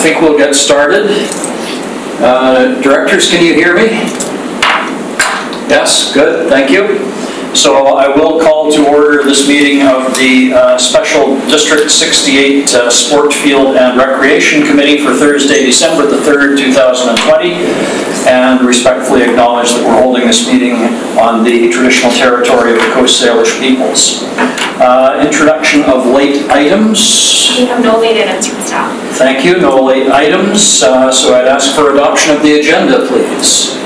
think we'll get started. Directors, can you hear me? Yes, good, thank you. So I will call to order this meeting of the Special District 68 Sport Field and Recreation Committee for Thursday, December the 3rd, 2020, and respectfully acknowledge that we're holding this meeting on the traditional territory of the Coast Salish peoples. Introduction of late items. We have no late items from staff. Thank you, no late items. So I'd ask for adoption of the agenda, please.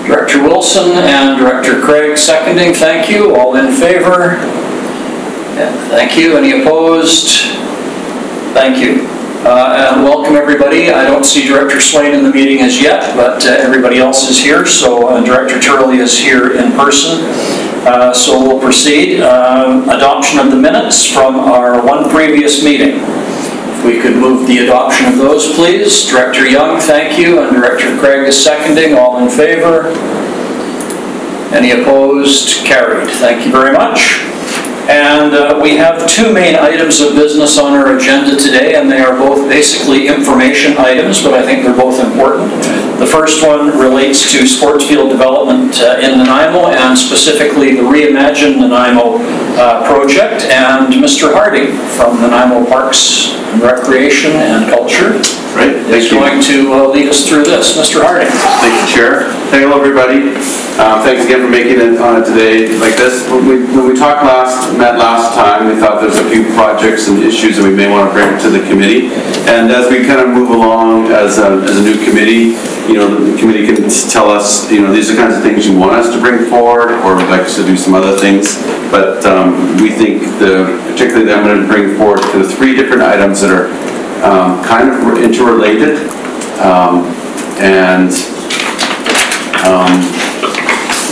Director Wilson and Director Craig seconding. Thank you. All in favor? Yeah, thank you. Any opposed? Thank you. And welcome everybody. I don't see Director Swain in the meeting as yet, but everybody else is here. So Director Turley is here in person. So we'll proceed. Adoption of the minutes from our one previous meeting. If we could move the adoption of those, please. Director Young, thank you, and Director Craig is seconding. All in favor? Any opposed? Carried. Thank you very much. And we have two main items of business on our agenda today, and they are both basically information items, but I think they're both important. The first one relates to sports field development in Nanaimo, and specifically the Reimagine Nanaimo project, and Mr. Harding from Nanaimo Parks and Recreation and Culture is going to lead us through this. Mr. Harding. Thank you, Chair. Hello, everybody. Thanks again for making it on it today like this. When we met last time, we thought there's a few projects and issues that we may want to bring to the committee. And as we kind of move along as a new committee, the committee can tell us, these are the kinds of things you want us to bring forward, or would like us to do some other things. But we think particularly that I'm going to bring forward the three different items that are kind of interrelated and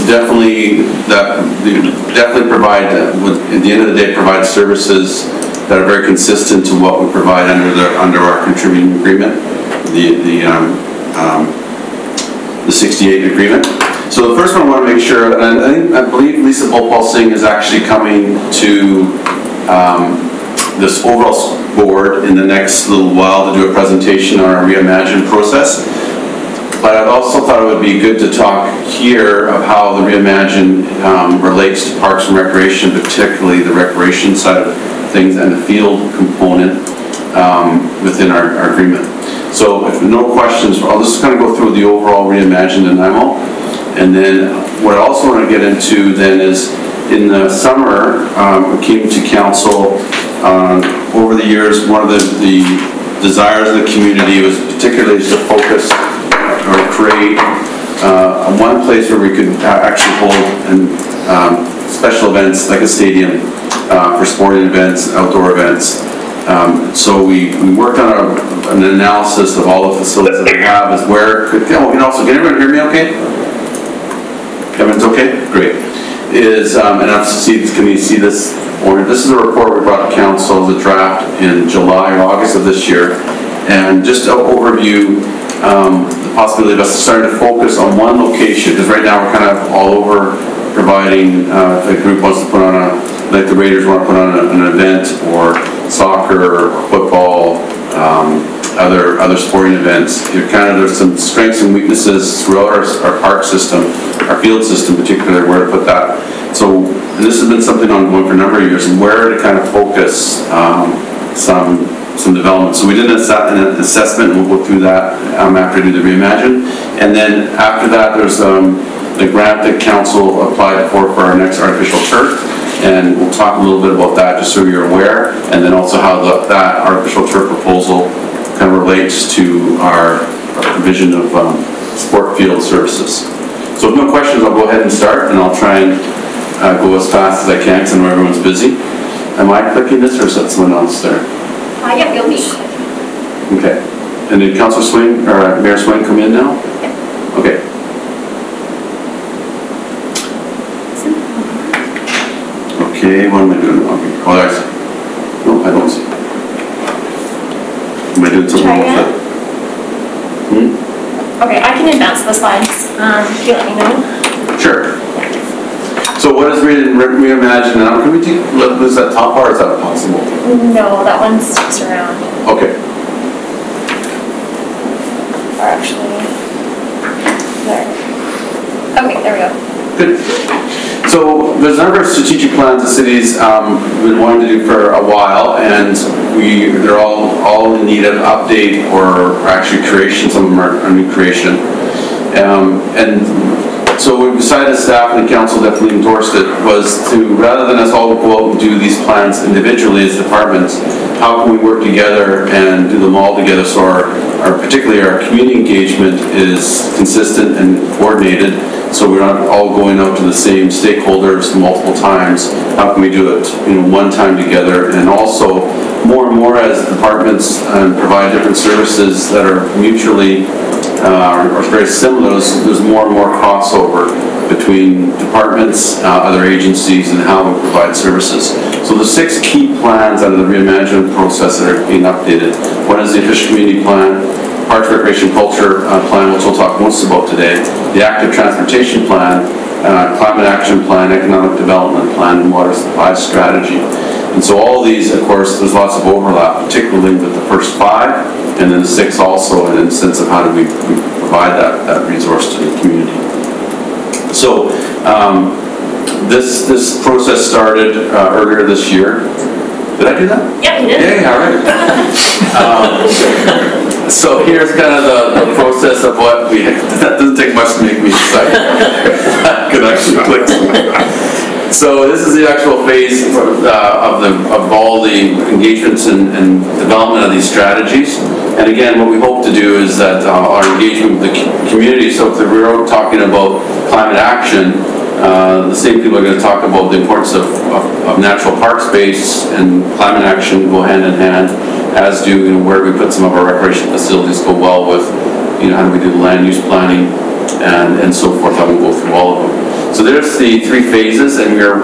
definitely provide, at the end of the day, provide services that are very consistent to what we provide under our contributing agreement, the 68 agreement. So the first one I want to make sure, and I believe Lisa Bhopal Singh is actually coming to this overall board in the next little while to do a presentation on our Reimagine process. But I also thought it would be good to talk here of how the Reimagine relates to Parks and Recreation, particularly the recreation side of things and the field component within our agreement. So if no questions, I'll just kind of go through the overall Reimagine Nanaimo. And then what I also want to get into then is in the summer, we came to council over the years. One of the desires of the community was particularly to focus or create one place where we could actually hold special events like a stadium for sporting events, outdoor events. So we worked on an analysis of all the facilities that we have. Is where could can everyone hear me? Okay. Everyone's okay. Great. And can you see this? This is a report we brought to council as a draft in July or August of this year, and just to overview the possibility of us starting to focus on one location, because right now we're kind of all over providing. If a group wants to put on like the Raiders want to put on an event, or soccer, or football, other sporting events. There's some strengths and weaknesses throughout our park system, our field system particularly, where to put that. So this has been something ongoing for a number of years, and where to kind of focus some development. So we did an assessment, and we'll go through that after we do the Reimagine. And then after that, there's the grant that council applied for our next artificial turf. And we'll talk a little bit about that just so you're aware, and then also how that artificial turf proposal kind of relates to our provision of sport field services. So if no questions, I'll go ahead and start, and I'll try and go as fast as I can because I know everyone's busy. Am I clicking this, or is that someone else there? Yeah, you'll be. Okay. And did Councilor Swain, or Mayor Swain come in now? Yeah. Okay. Okay, what am I doing? Okay. Oh, there's. No, I don't see. Am I doing something wrong with it? Okay, I can advance the slides. If you let me know. Sure. So what is Reimagine now? Can we lose that top bar? Is that possible? No, that one sticks around. Okay. are actually there. Okay, there we go. Good. So there's a number of strategic plans the city's been wanting to do for a while, and they're all in need of update or actually creation. Some of them are new creation. And so we decided, staff and the council definitely endorsed it, was to, rather than us all go out and do these plans individually as departments, how can we work together and do them all together so particularly our community engagement is consistent and coordinated, so we're not all going out to the same stakeholders multiple times. How can we do it one time together? And also more and more as departments provide different services that are mutually or very similar, there's more and more crossover between departments, other agencies, and how we provide services. So the 6 key plans out of the reimagining process that are being updated. One is the official community plan, Parks, Recreation, Culture plan, which we'll talk most about today, the active transportation plan, climate action plan, economic development plan, and water supply strategy. And so all these, of course, there's lots of overlap, particularly with the first 5, and then the 6 also, in the sense of how do we provide that resource to the community. So this process started earlier this year. Did I do that? Yeah, you did. Yeah, all right. So here's kind of the process of what we, that doesn't take much to make me excited. Could actually click. So this is the actual phase of all the engagements and development of these strategies. And again, what we hope to do is that our engagement with the community, so if we're talking about climate action, the same people are going to talk about the importance of natural park space and climate action go hand in hand, as do where we put some of our recreation facilities go well with, how do we do the land use planning and so forth. I won't go through all of them. So there's the 3 phases, and we are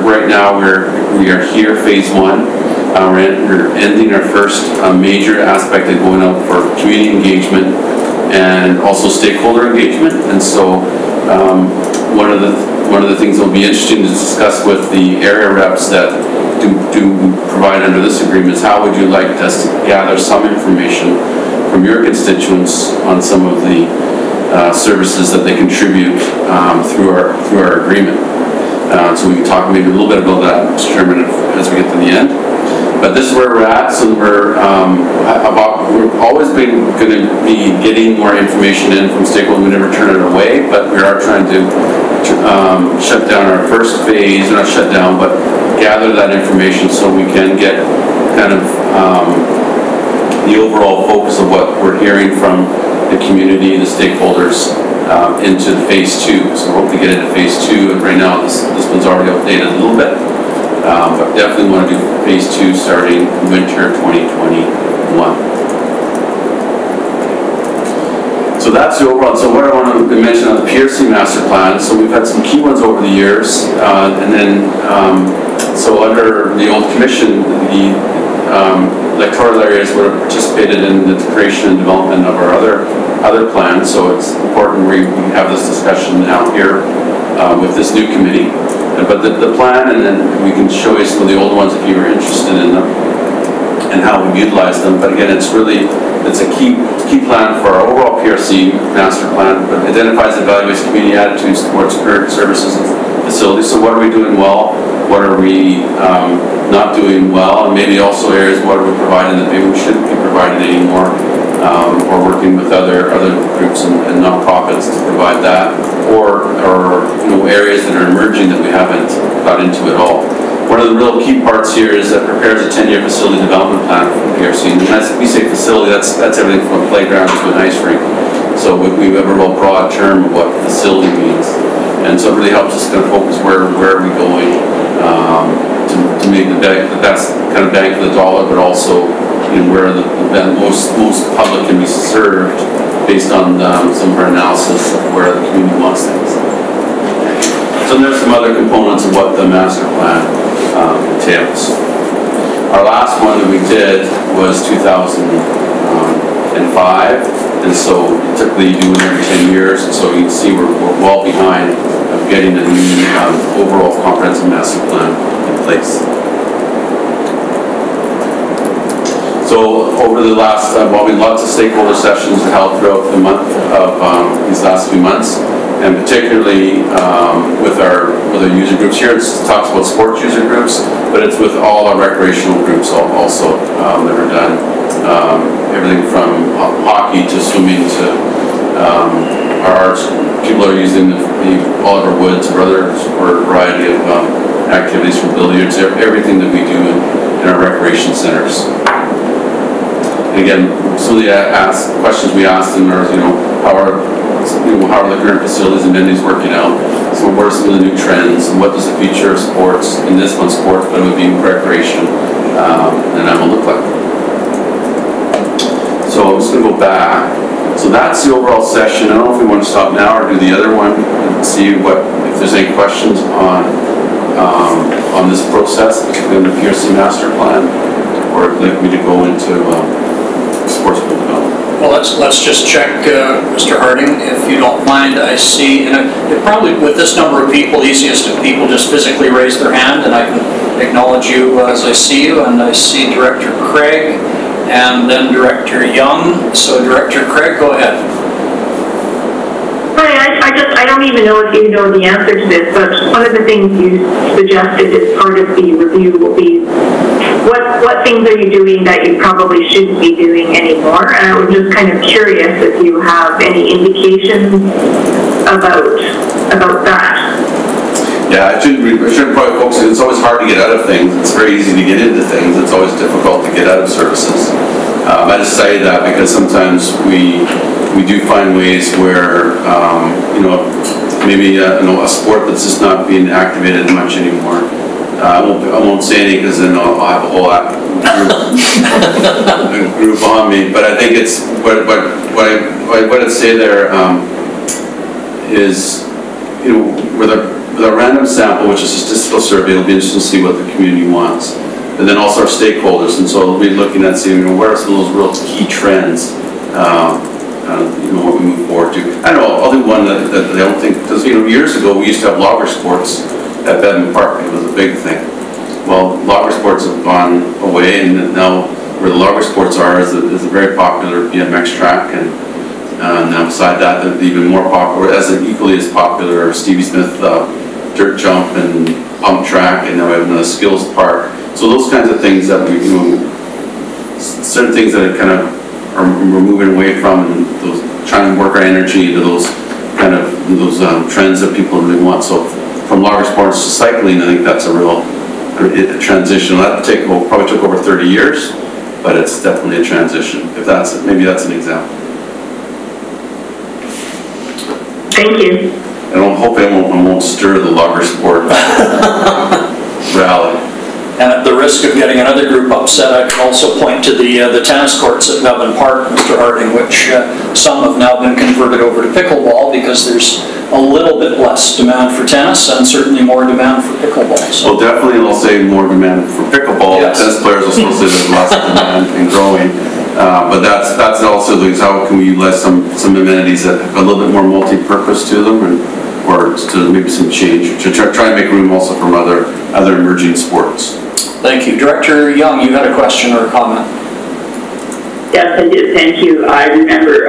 here, phase 1. We're ending our first major aspect of going out for community engagement and also stakeholder engagement. And so one of the things that will be interesting to discuss with the area reps that do provide under this agreement is how would you like us to gather some information from your constituents on some of the services that they contribute through our agreement. So we can talk maybe a little bit about that, Mr. Chairman, as we get to the end. But this is where we're at. So we're always going to be getting more information in from stakeholders. We never turn it away, but we are trying to shut down our first phase, not shut down, but gather that information so we can get kind of the overall focus of what we're hearing from the community, the stakeholders, into phase 2. So we hope to get into phase 2. And right now, this one's already updated a little bit, but definitely want to do phase 2 starting winter 2021. So that's the overall. So what I want to mention on the PRC master plan. So we've had some key ones over the years, and then so under the old commission, the electoral areas would have participated in the creation and development of our other plans. So it's important we have this discussion now here with this new committee. But the plan, and then we can show you some of the old ones if you were interested in them and how we utilize them. But again, it's a key plan for our overall PRC master plan. But identifies and evaluates community attitudes towards current services and facilities. So what are we doing well? What are we not doing well? And maybe also areas what are we providing that maybe we shouldn't be providing anymore, or working with other groups and nonprofits to provide that, or areas that are emerging that we haven't got into at all. One of the real key parts here is that prepares a 10-year facility development plan for PRC. And as we say facility, that's everything from a playground to an ice rink. So we have a real broad term of what facility means. And so it really helps us kind of focus where are we going to make the best kind of bang for the dollar, but also where the most public can be served based on some of our analysis of where the community wants things. So there's some other components of what the master plan entails. Our last one that we did was 2005, and so typically you do it every 10 years, and so you can see we're well behind of getting a new overall comprehensive master plan in place. So So over the last, lots of stakeholder sessions held throughout the month of these last few months, and particularly with our user groups here. It talks about sports user groups, but it's with all our recreational groups also that are done. Everything from hockey to swimming to our arts. People are using the Oliver Woods or a variety of activities from billiards, everything that we do in our recreation centers. And again, some of the questions we asked them are, how are the current facilities and venues working out? So what are some of the new trends? And what does the future of sports, in this one sports, but it would be recreation, and that will look like? So I'm just going to go back. So that's the overall session. I don't know if we want to stop now or do the other one and see if there's any questions on this process, in the PRC master plan, or if you'd like me to go into sports development. Well, let's just check, Mr. Harding, if you don't mind. I see, and it probably, with this number of people, easiest if people just physically raise their hand, and I can acknowledge you as I see you, and I see Director Craig, and then Director Young. So Director Craig, go ahead. Hi, I don't even know if you know the answer to this, but one of the things you suggested as part of the review will be what things are you doing that you probably shouldn't be doing anymore? And I was just kind of curious if you have any indications about that. Yeah, I shouldn't probably focus. It's always hard to get out of things. It's very easy to get into things. It's always difficult to get out of services. I just say that because sometimes we do find ways where maybe a sport that's just not being activated much anymore. I won't say any because then I'll have a whole group on me. But I think it's what I'd say there is with a random sample, which is a statistical survey, it'll be interesting to see what the community wants. And then also our stakeholders, and so we'll be looking at seeing what are some of those real key trends, what we move forward to. I don't know, I'll do one that I don't think, because years ago we used to have logger sports at Bedman Park. It was a big thing. Well, logger sports have gone away, and now where the logger sports are is a very popular BMX track, and now beside that, they're even more popular, equally as popular, Stevie Smith dirt jump and pump track, and now we have another skills park. So those kinds of things that we, certain things that are kind of we're moving away from, and those trying to work our energy into those kind of trends that people really want. So from logger sports to cycling, I think that's a real transition. That probably took over 30 years, but it's definitely a transition. Maybe that's an example. Thank you. I don't hope I won't stir the logger sport rally. And at the risk of getting another group upset, I can also point to the tennis courts at Bedman Park, Mr. Harding, which some have now been converted over to pickleball because there's a little bit less demand for tennis and certainly more demand for pickleball. So. Well, definitely I'll say more demand for pickleball. Yes. Tennis players will still say there's less demand and growing. But that's also how can we utilize some amenities that have a little bit more multi-purpose to them, or to maybe some change to try and make room also from other emerging sports. Thank you. Director Young, you had a question or a comment? Yes, I did. Thank you. I remember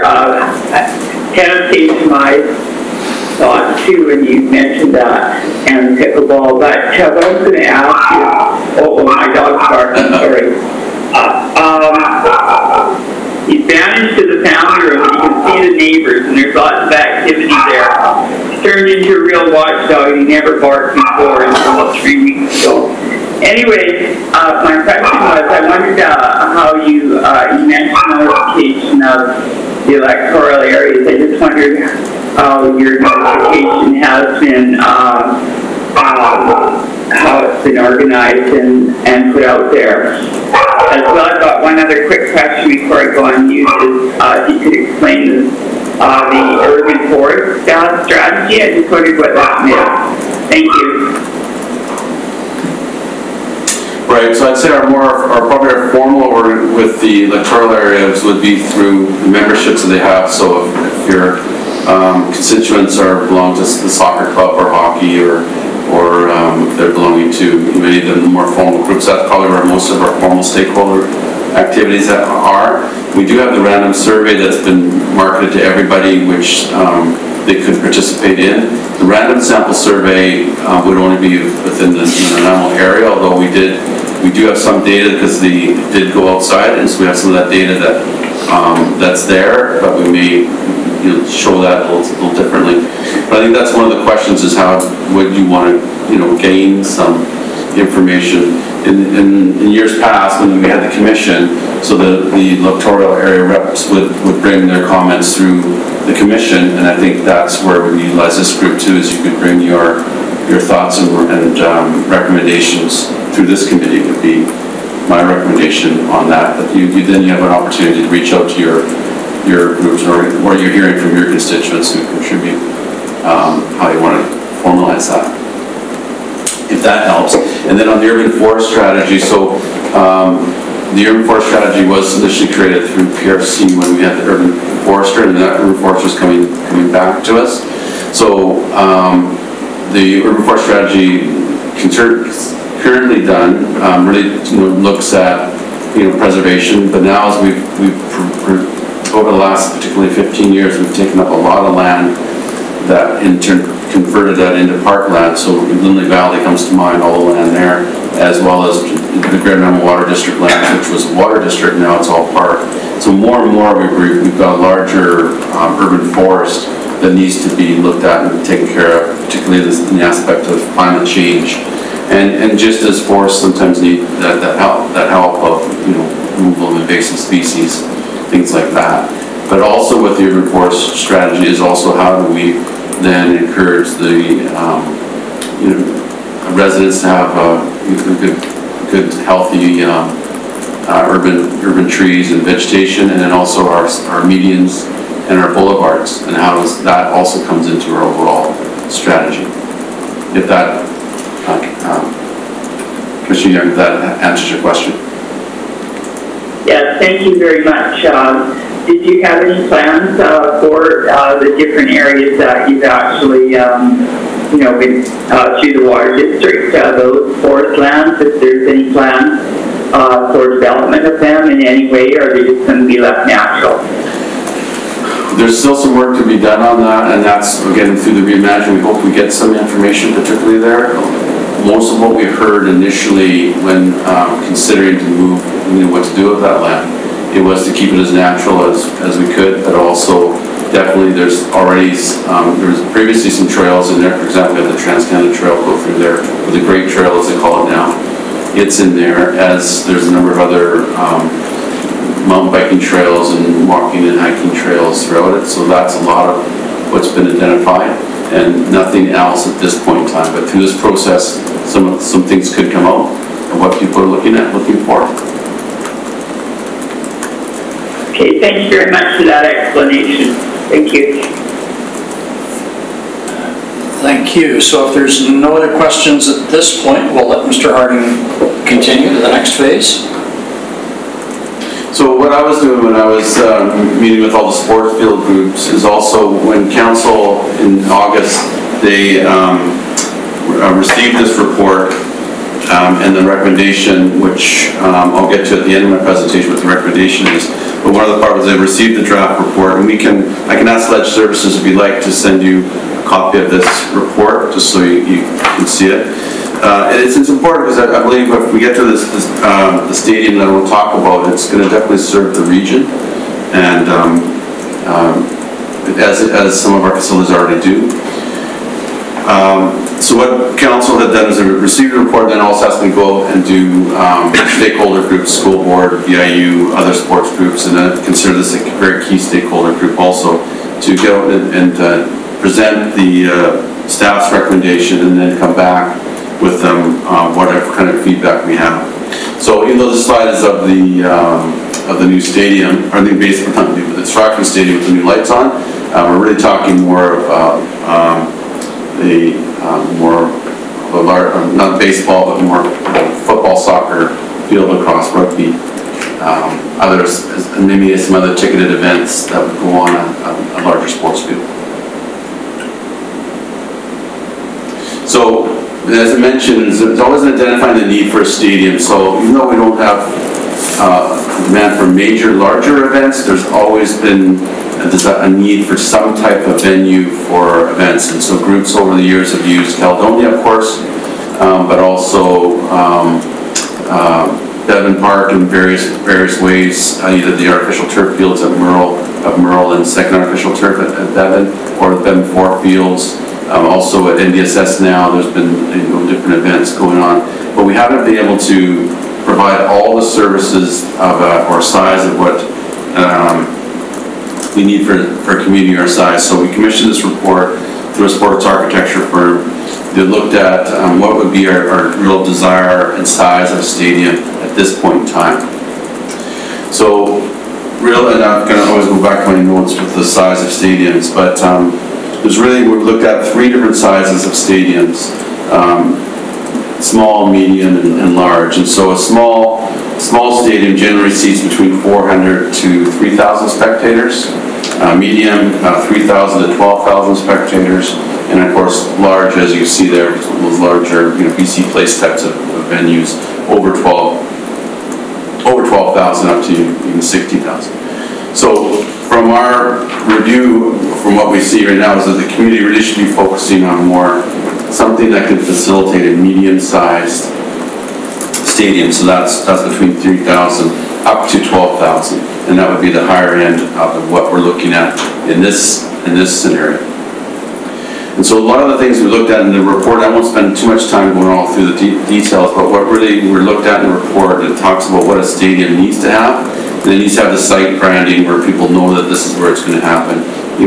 tennis came to my thoughts too when you mentioned that, and pickleball. But I was going to ask you, oh, my dog's barking, sorry. He's vanished to the family room, and you can see the neighbors, and there's lots of activity there. He's turned into a real watchdog, and he never barked before until 3 weeks ago. Anyway, my question was, I wondered how you mentioned notification of the electoral areas. I just wondered how your notification has been, how it's been organized and put out there. As well, I've got one other quick question before I go on mute. If you could explain the urban forest strategy. I just wondered what that meant. Thank you. Right, so I'd say probably our formal order with the electoral areas would be through the memberships that they have. So if your constituents belong to the soccer club or hockey, or if they're belonging to any of the more formal groups, that's probably where most of our formal stakeholder activities that are. We do have the random survey that's been marketed to everybody, which they could participate in. The random sample survey would only be within the Nanaimo area, although we do have some data because they did go outside, and so we have some of that data that's there, but we may show that a little differently. But I think that's one of the questions: is how would you want to gain some information? In years past, when we had the commission, so the electoral area reps would bring their comments through the commission, and I think that's where we utilize this group too, is you could bring your thoughts and recommendations through this committee would be my recommendation on that. But then you have an opportunity to reach out to your groups or you're hearing from your constituents who contribute how you want to formalize that, if that helps. And then on the urban forest strategy, so the urban forest strategy was initially created through PRC when we had the urban forester, and that urban forester was coming back to us. So the urban forest strategy currently done really looks at preservation, but now as we've over the last particularly 15 years, we've taken up a lot of land that in turn converted that into parkland. So Lindley Valley comes to mind, all the land there, as well as the Greater Nanaimo Water District land, which was a water district, now it's all park. So more and more we've got a larger urban forest that needs to be looked at and taken care of, particularly in the aspect of climate change. And just as forests sometimes need that help of removal of invasive species, things like that. But also with the urban forest strategy is also how do we then encourage the residents to have good healthy urban trees and vegetation, and then also our medians and our boulevards, and how that also comes into our overall strategy. If that Commissioner Young, if that answers your question. Yes, thank you very much. Did you have any plans for the different areas that you've actually, been through the water district, those forest lands, if there's any plans for development of them in any way, or are they just going to be left natural? There's still some work to be done on that, and that's, again, through the reimagining. We hope we get some information, particularly there. Most of what we heard initially when considering to move, what to do with that land, it was to keep it as natural as we could, but also definitely there's already, there was previously some trails in there. For example, we have the Trans-Canada Trail go through there, or the Great Trail as they call it now. It's in there, as there's a number of other mountain biking trails and walking and hiking trails throughout it. So that's a lot of what's been identified, and nothing else at this point in time. But through this process, some things could come out and what people are looking for. Okay, thank you very much for that explanation. Thank you. Thank you. So if there's no other questions at this point, we'll let Mr. Harding continue to the next phase. So what I was doing when I was meeting with all the sports field groups is also when council in August, they received this report and the recommendation, which I'll get to at the end of my presentation what the recommendation is. But one of the parts was they received the draft report, and I can ask Ledge Services if you'd like to send you a copy of this report, just so you can see it. And it's important because I believe if we get to the stadium that we'll talk about, it's going to definitely serve the region, and as some of our facilities already do. So what council had done is they received a report, then also has to go and do stakeholder groups, school board, VIU, other sports groups, and then consider this a very key stakeholder group also to go and present the staff's recommendation, and then come back with them whatever kind of feedback we have. So even though this slide is of the new stadium, or the base, not new, but the Strockton Stadium with the new lights on, we're really talking more of not baseball, but more football, soccer, field lacrosse, rugby, others, and maybe some other ticketed events that would go on a larger sports field. So, as I mentioned, it's always identifying the need for a stadium. So even though we don't have demand for major, larger events, there's always been a need for some type of venue for events. And so groups over the years have used Caledonia, of course, but also Devon Park in various ways, either the artificial turf fields at Merle and second artificial turf at Devon, or the Devon 4 fields. Also at Ndsf now, there's been different events going on, but we haven't been able to provide all the services of or size of what we need for a community our size. So we commissioned this report through a sports architecture firm that looked at what would be our real desire and size of a stadium at this point in time. So, and I'm going to always go back to my notes with the size of stadiums, but we've looked at 3 different sizes of stadiums, small, medium, and large. And so a small stadium generally seats between 400 to 3,000 spectators. Medium, 3,000 to 12,000 spectators. And of course, large, as you see there, those larger, BC Place types of venues, over 12,000 up to even 60,000. So from our review, from what we see right now, is that the community really should be focusing on something that can facilitate a medium-sized stadium. So that's between 3,000 up to 12,000, and that would be the higher end of what we're looking at in this scenario. And so a lot of the things we looked at in the report, I won't spend too much time going all through the details, but what really we looked at in the report, it talks about what a stadium needs to have. And it needs to have the site branding where people know that this is where it's going to happen,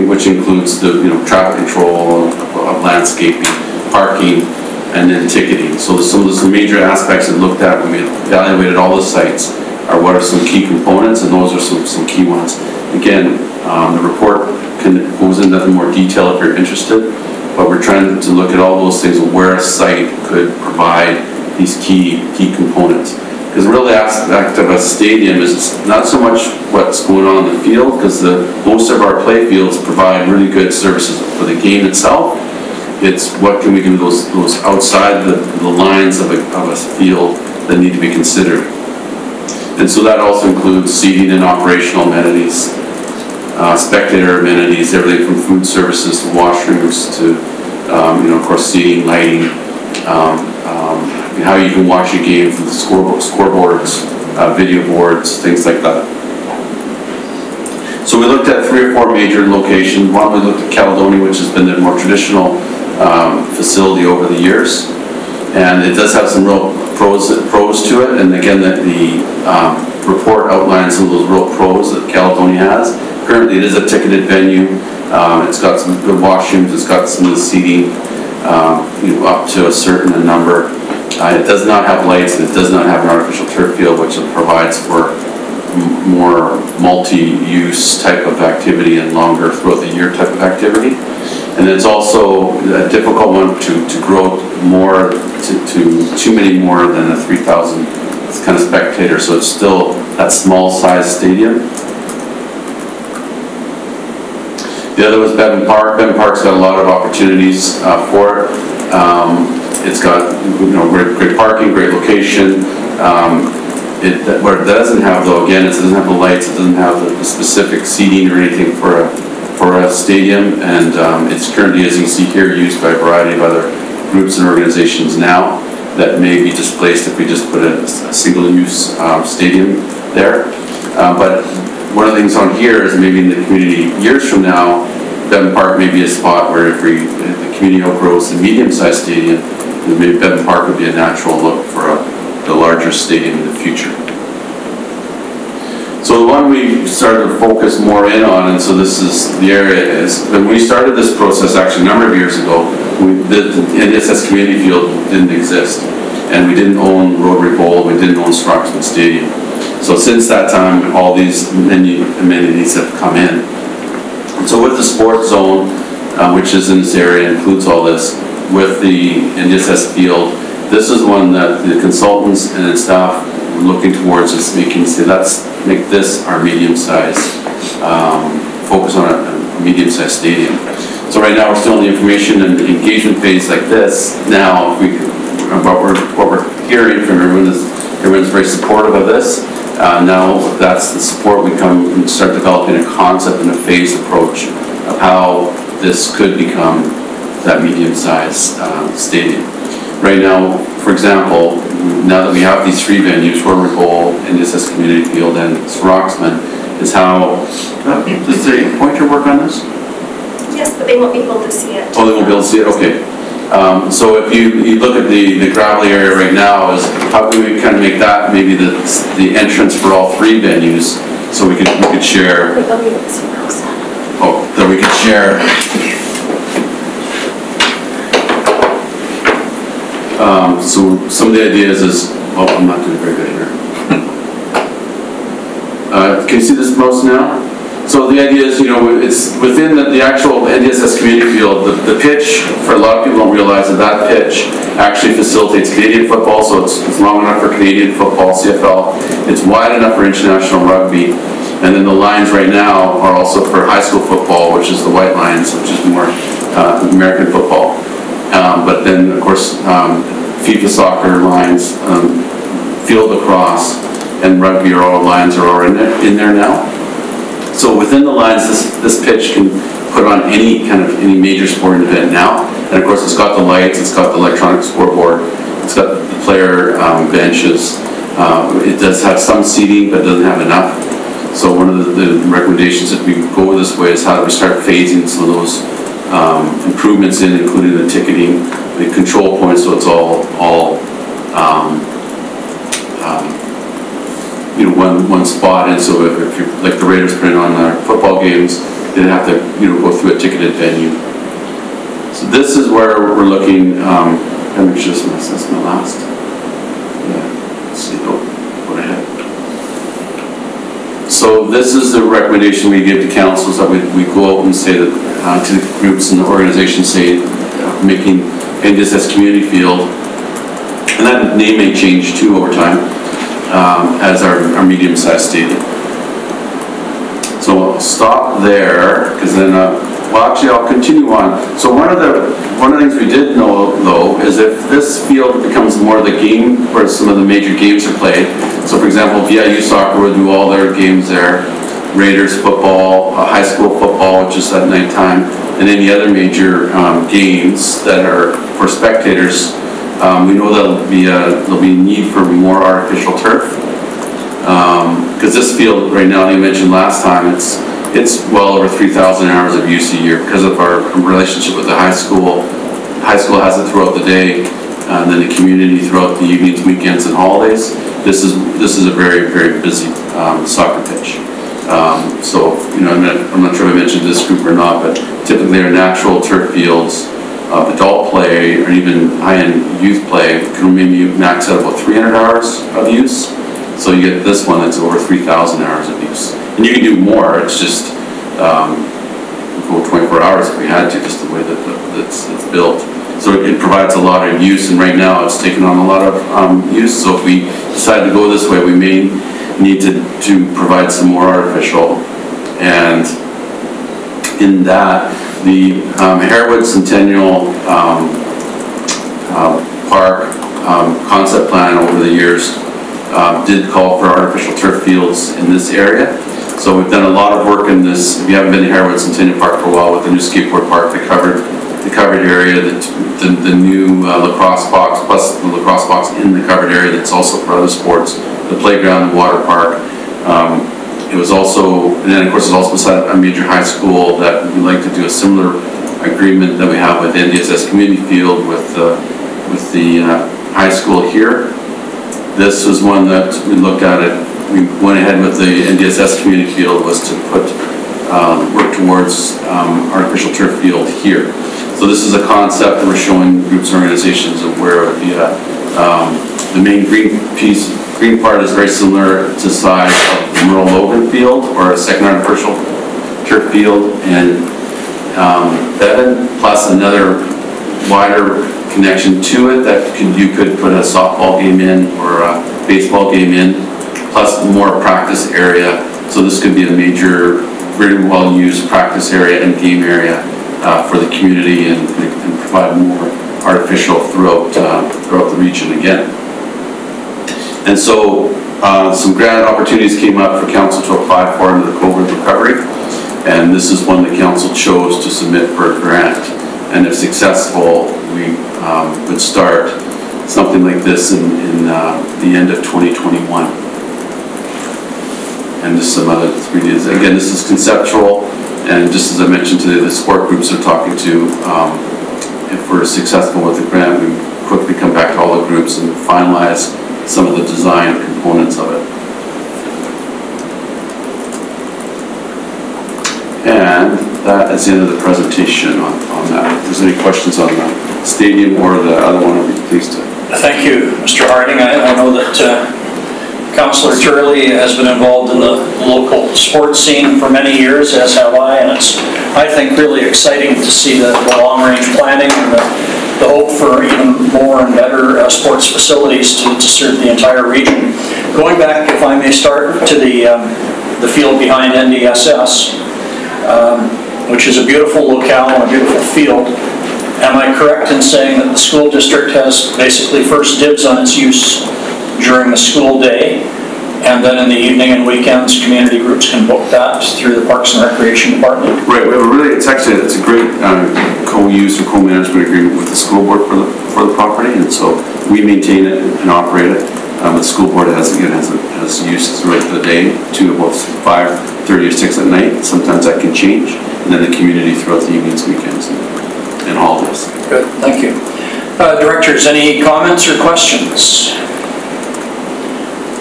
which includes the traffic control, landscaping, parking, and then ticketing. So some major aspects that looked at when we evaluated all the sites are what are some key components, and those are some key ones. Again, the report goes into more detail if you're interested, but we're trying to look at all those things of where a site could provide these key components. Because the real aspect of a stadium is not so much what's going on in the field, because most of our play fields provide really good services for the game itself. It's what can we do those outside the lines of a field that need to be considered. And so that also includes seating and operational amenities, spectator amenities, everything from food services to washrooms to, of course, seating, lighting, how you can watch a game from the scoreboards, video boards, things like that. So we looked at 3 or 4 major locations. One, we looked at Caledonia, which has been the more traditional facility over the years, and it does have some real pros to it. And again, the report outlines some of those real pros that Caledonia has. Currently, it is a ticketed venue. It's got some good washrooms. It's got some of the seating, up to a certain number. It does not have lights, and it does not have an artificial turf field, which provides for more multi-use type of activity and longer throughout the year type of activity. And it's also a difficult one to grow more to too many more than a 3,000 kind of spectator. So it's still that small size stadium. The other was Devon Park. Devon Park's got a lot of opportunities for it. It's got great parking, great location. What it doesn't have, though, again, is it doesn't have the lights. It doesn't have the specific seating or anything for a stadium, and it's currently, as you can see here, used by a variety of other groups and organizations now that may be displaced if we just put a single-use stadium there. But one of the things on here is maybe in the community years from now, Devon Park may be a spot where if the community outgrows the medium-sized stadium, then maybe Devon Park would be a natural look for the larger stadium in the future. So the one we started to focus more in on, and so this is the area, is when we started this process actually a number of years ago, the Ndsf community field didn't exist, and we didn't own Rotary Bowl, we didn't own Stroxman Stadium. So since that time, all these amenities have come in. And so with the sports zone, which is in this area, includes all this, with the Ndsf field, this is one that the consultants and staff were looking towards, is say, let's make this our medium-sized, focus on a medium-sized stadium. So right now we're still in the information and engagement phase like this. Now, what we're hearing from everyone is Everyone's very supportive of this. Now that's the support, we come and start developing a concept and a phased approach of how this could become that medium-sized stadium. Right now, for example, now that we have these 3 venues, Roaring Bowl, Ndsf Community Field, and Roxman, is how, does the pointer work on this? Yes, but they won't be able to see it. Oh, they won't be able to see it, okay. So if you look at the gravelly area right now, is how can we kind of make that maybe the entrance for all 3 venues, so we could share. Wait, they'll be able to see those. Oh, that we could share. So some of the ideas is, oh, I'm not doing very good here. Can you see this mouse now? So the idea is, it's within the actual Ndsf community field, the pitch, for a lot of people don't realize that pitch actually facilitates Canadian football, so it's long enough for Canadian football, CFL. It's wide enough for international rugby. And then the lines right now are also for high school football, which is the white lines, which is more American football. But then, of course, FIFA soccer lines, field lacrosse, and rugby lines are all in there now. So within the lines, this pitch can put on any major sporting event now. And of course, it's got the lights, it's got the electronic scoreboard, it's got the player benches. It does have some seating, but it doesn't have enough. So one of the recommendations if we go this way is how do we start phasing some of those improvements in, including the ticketing, the control points, so it's all one spot. And so if you're like the Raiders put it on their football games, they have to go through a ticketed venue. So this is where we're looking. Let me make sure that's my last. Yeah. Let's see. Go ahead. So this is the recommendation we give to councils, that we go out and say that to the groups and the organizations, say making Ndsf Community Field, and that name may change too over time, as our medium-sized stadium. So I'll stop there, because then, well actually I'll continue on. So one of the things we did know though is if this field becomes more of the game where some of the major games are played. So for example, VIU soccer will do all their games there, Raiders football, high school football, which is at nighttime, and any other major games that are for spectators. We know there'll be a need for more artificial turf, because this field right now, you mentioned last time, it's well over 3,000 hours of use a year because of our relationship with the high school. High school has it throughout the day, and then the community throughout the evenings, weekends, and holidays. This is a very, very busy soccer pitch. So I'm not sure if I mentioned this group or not, but typically they're natural turf fields. Adult play or even high-end youth play can maybe max out about 300 hours of use. So you get this one that's over 3,000 hours of use. And you can do more, it's just go 24 hours if we had to, just the way that it's built. So it provides a lot of use, and right now it's taken on a lot of use. So if we decide to go this way, we may need to provide some more artificial. And in that, the Harewood Centennial Park concept plan over the years did call for artificial turf fields in this area. So we've done a lot of work in this. If you haven't been to Harewood Centennial Park for a while, with the new skateboard park, the covered area, the new lacrosse box, plus the lacrosse box in the covered area that's also for other sports, the playground, the water park. It was also, and then of course it's also beside a major high school that we'd like to do a similar agreement that we have with Ndsf Community Field with the high school here. This was one that we looked at it. We went ahead with the Ndsf Community Field was to work towards artificial turf field here. So this is a concept that we're showing groups and organizations of where it would be at. The main green part is very similar to size of the Merle Logan Field or a second artificial turf field, and Bevan, plus another wider connection to it that you could put a softball game in or a baseball game in, plus more practice area. So this could be a major, very well used practice area and game area for the community, and provide more artificial throughout the region again. And so some grant opportunities came up for council to apply for under the COVID recovery. And this is one the council chose to submit for a grant. And if successful, we would start something like this in the end of 2021. And just some other 3Ds. Again, this is conceptual, and just as I mentioned today, the support groups are talking to, if we're successful with the grant, we quickly come back to all the groups and finalize some of the design components of it. And that is the end of the presentation on that. If there's any questions on the stadium or the other one, I'd be pleased to. Thank you, Mr. Harding. I know that Councillor Turley has been involved in the local sports scene for many years, as have I, and it's, I think, really exciting to see the long-range planning and the hope for even more and better sports facilities to serve the entire region. Going back, if I may start, to the field behind NDSS, which is a beautiful locale and a beautiful field. Am I correct in saying that the school district has basically first dibs on its use during the school day, and then in the evening and weekends, community groups can book that through the Parks and Recreation Department? Right. We have it's a great co-use or co-management agreement with the school board for the property, and so we maintain it and operate it. The school board has use throughout the day to about 5:30 or 6 at night. Sometimes that can change, and then the community throughout the evenings, weekends, and holidays. Good, thank you. Directors, any comments or questions?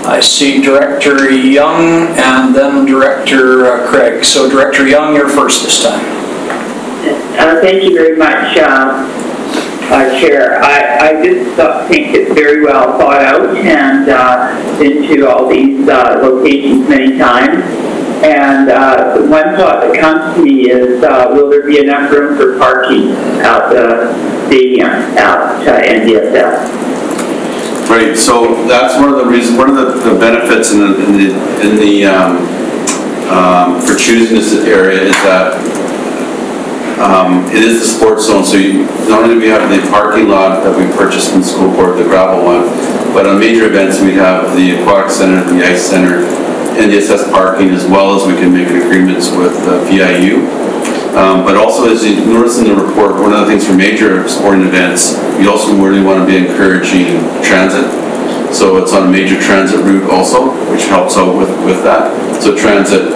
I see Director Young and then Director Craig. So Director Young, you're first this time. Thank you very much, Chair. I just think it's very well thought out, and been to all these locations many times. And the one thought that comes to me is, will there be enough room for parking at the stadium at NDSF? Right, so that's one of the reasons, one of the benefits for choosing this area is that it is the sports zone. So not only do we have the parking lot that we purchased from the school board, the gravel one, but on major events we have the aquatic center, the ice center, NDSS parking, as well as we can make agreements with VIU. But also, as you notice in the report, one of the things for major sporting events, we also really want to be encouraging transit. So it's on a major transit route also, which helps out with that. So transit,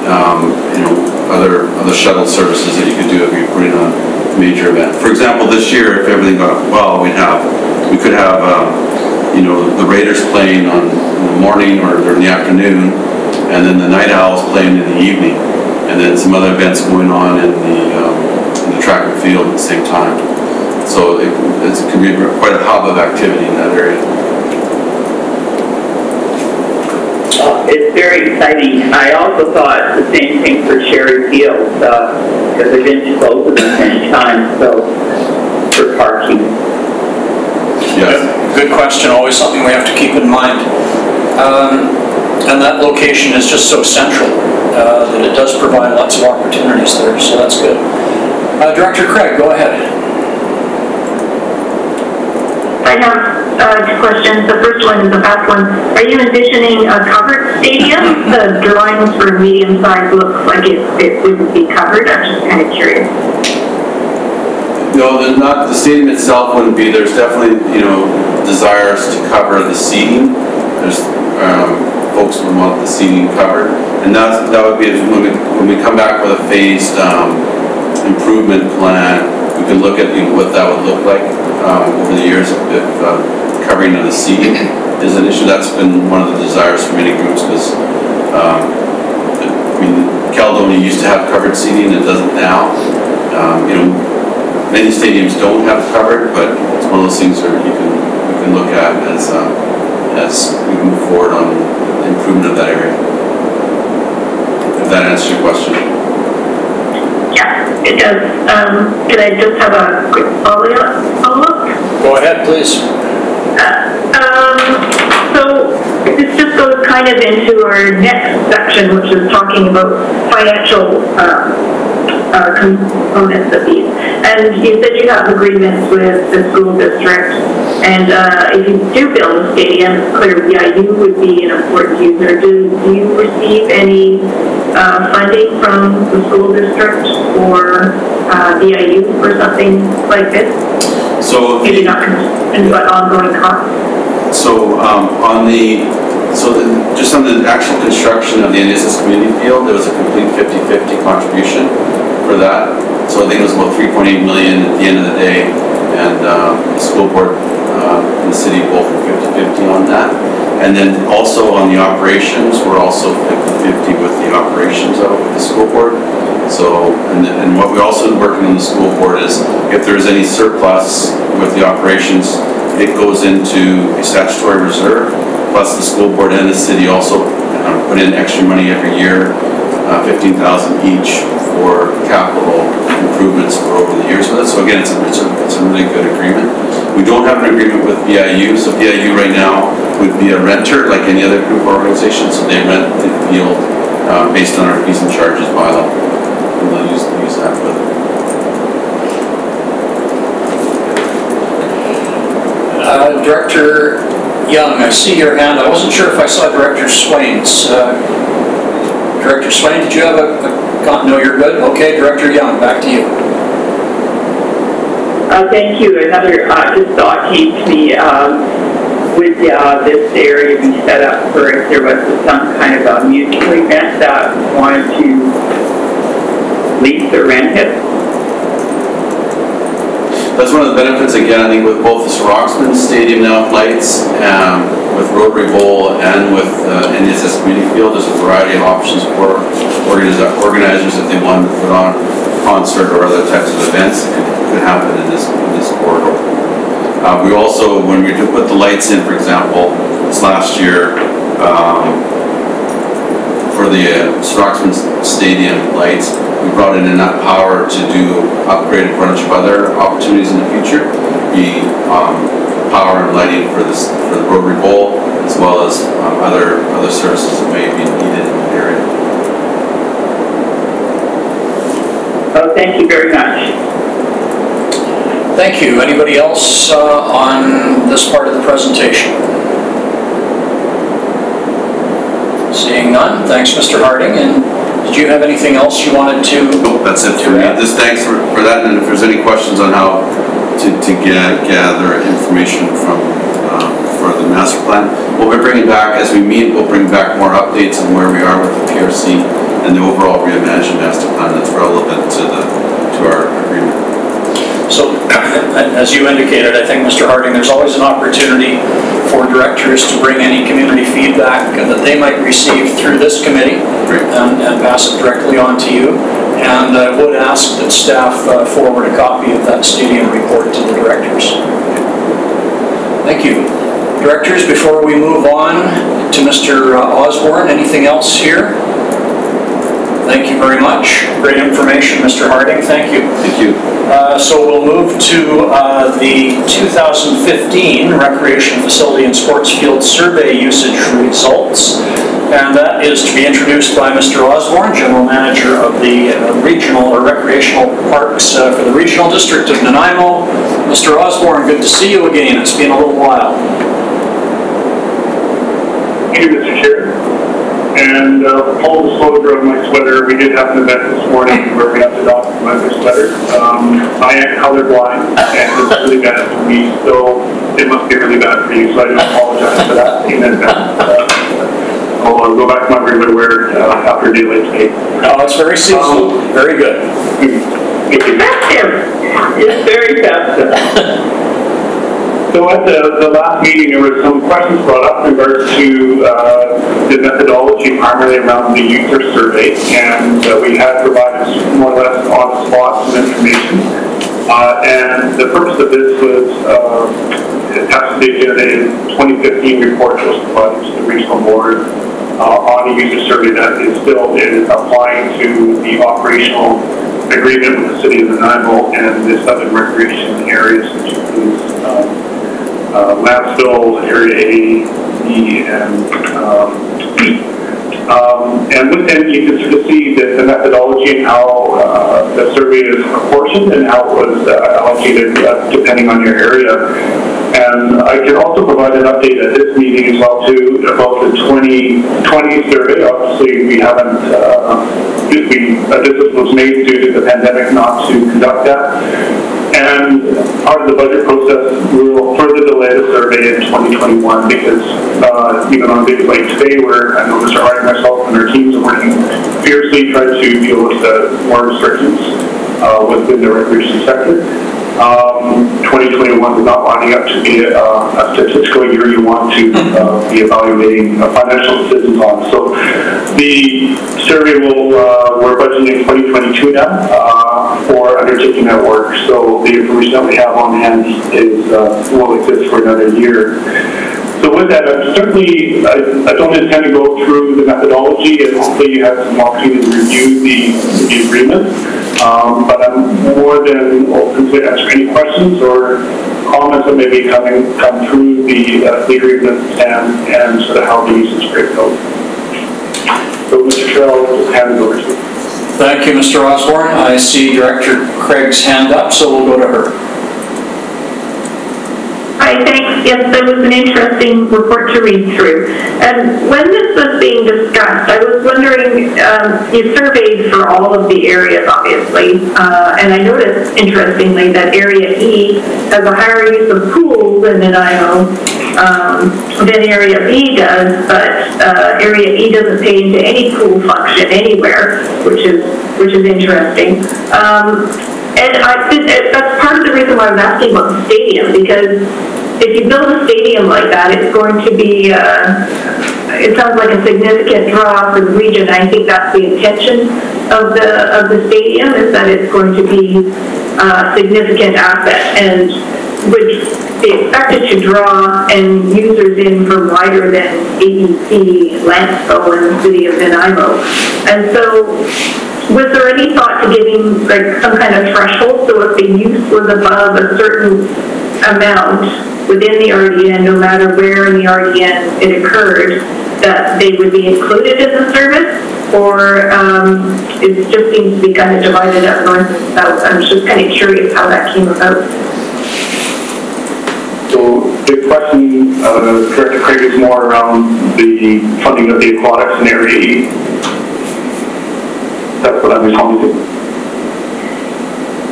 other shuttle services that you could do if you're putting on a major event. For example, this year, if everything got well, we could have the Raiders playing in the morning or in the afternoon, and then the Night Owls playing in the evening, and then some other events going on in the track and field at the same time. So it can be quite a hub of activity in that area. It's very exciting. I also thought the same thing for Sherry Field, because I've been to both of them many times, so for parking. Yes. Good question, always something we have to keep in mind. And that location is just so central that it does provide lots of opportunities there, so that's good. Director Craig, go ahead. I have two questions. The first one is the fast one. Are you envisioning a covered stadium? The drawings for medium size looks like it wouldn't be covered. I'm just kind of curious. No, the stadium itself wouldn't be. There's definitely, desires to cover the seating. There's folks who want the seating covered, and that would be when we come back with a phased improvement plan. We can look at what that would look like over the years if covering of the seating is an issue. That's been one of the desires for many groups, because Caledonia used to have covered seating, it doesn't now. Many stadiums don't have covered, but it's one of those things where you can look at as we move forward on the improvement of that area. If that answers your question. Yeah, it does. Could I just have a quick follow-up? Go ahead, please. So this just goes kind of into our next section, which is talking about financial components of these. And you said you have agreements with the school district And if you do build a stadium, it's clear VIU would be an important user. Do you receive any funding from the school district or VIU for something like this? So maybe not concerned, but ongoing costs. So just on the actual construction of the Ndsf community field, there was a complete 50-50 contribution for that. So I think it was about 3.8 million at the end of the day, and the school board and the city both were 50-50 on that. And then also on the operations, we're also 50-50 with the operations of the school board. So, and what we're also working on the school board is if there's any surplus with the operations, it goes into a statutory reserve, plus the school board and the city also put in extra money every year, 15,000 each for capital improvements for over the years with it. So again, it's a really good agreement. We don't have an agreement with VIU, so VIU right now would be a renter like any other group organization, so they rent the field based on our fees and charges bylaw, and they'll use that with it. Director Young, I see your hand. I wasn't sure if I saw Director Swain's. Director Swain, did you have no, you're good? Okay, Director Young, back to you. Thank you. Another just thought came to me. Would this area be set up for if there was some kind of a musical event that wanted to lease or rent it? That's one of the benefits, again, I think, with both the Roxman Stadium now with lights, with Rotary Bowl, and with Ndsf Community Field. There's a variety of options for organizers if they want to put on a concert or other types of events. It could happen in this corridor. We also, when we do put the lights in, for example, this last year, for the Roxman Stadium lights, we brought in enough power to do upgrade a bunch of other opportunities in the future, be power and lighting for the Rotary Bowl, as well as other services that may be needed in the area. Oh, thank you very much. Thank you. Anybody else on this part of the presentation? Seeing none, thanks, Mr. Harding. And did you have anything else you wanted to? Nope, that's it for me. Just thanks for that. And if there's any questions on how to gather information from for the master plan, we'll be bringing back as we meet. We'll bring back more updates on where we are with the PRC and the overall reimagined master plan that's relevant to our agreement. So, as you indicated, I think, Mr. Harding, there's always an opportunity for directors to bring any community feedback that they might receive through this committee and pass it directly on to you. And I would ask that staff forward a copy of that stadium report to the directors. Thank you. Directors, before we move on to Mr. Osborne, anything else here? Thank you very much. Great information, Mr. Harding. Thank you. Thank you. So we'll move to the 2015 Recreation Facility and Sports Field Survey Usage Results. And that is to be introduced by Mr. Osborne, General Manager of the Regional or Recreational Parks for the Regional District of Nanaimo. Mr. Osborne, good to see you again. It's been a little while. Thank you, Mr. Chair. And full disclosure of my sweater, we did have an event this morning where we have to document my sweater. I am colorblind, and it's really bad for me, so it must be really bad for you, so I do apologize for that in advance. I'll go back to my regular wear after daylight today. Oh, it's very seasonal. Very good. Thank you. It's very festive. So at the last meeting, there were some questions brought up in regards to the methodology primarily around the user survey, and we had provided more or less on the spot some information. And the purpose of this was attached to the 2015 report that was provided to the regional board on the user survey that is still applying to the operational agreement with the city of Nanaimo and the southern recreation areas, which includes Lapsville, Area A, B, and B. And with them, you can sort of see the methodology and how the survey is proportioned and how it was allocated depending on your area. And I can also provide an update at this meeting as well too about the 2020 survey. Obviously, we haven't, this was made due to the pandemic not to conduct that. And part of the budget process, we will further delay the survey in 2021 because even on days like today, where I know Mr. Hart and myself and our teams are working fiercely trying to deal with the more restrictions within the recreation sector. 2021 is not lining up to be a statistical year you want to be evaluating financial decisions on. So the survey we're budgeting 2022 now for undertaking that work. So the information that we have on hand is will exist for another year. So with that, certainly I don't intend to go through the methodology, and hopefully you have some opportunity to review the agreement. But I'm more than open to answer any questions or comments that may be come through the agreement and sort of how the usage rate goes. So Mr. Chair, I'll just hand it over to you. Thank you, Mr. Osborne. I see Director Craig's hand up, so we'll go to her. Hi, thanks. Yes, that was an interesting report to read through. And when this was being discussed, I was wondering, you surveyed for all of the areas, obviously, and I noticed, interestingly, that Area E has a higher use of pools in Nanaimo than Area B does, but Area E doesn't pay into any pool function anywhere, which is interesting. And that's part of the reason why I was asking about the stadium, because if you build a stadium like that, it's going to be, it sounds like a significant draw for the region. I think that's the intention of the stadium, is that it's going to be a significant asset and would be expected to draw and users in from wider than ABC, Landsville, and the city of Nanaimo. And so, was there any thought to giving like some kind of threshold, so if the use was above a certain amount within the RDN, no matter where in the RDN it occurred, that they would be included in the service? Or it just seems to be kind of divided up north and south? I'm just kind of curious how that came about. So the question, Director Craig, is more around the funding of the aquatics in Area E. That's what I'm responding to.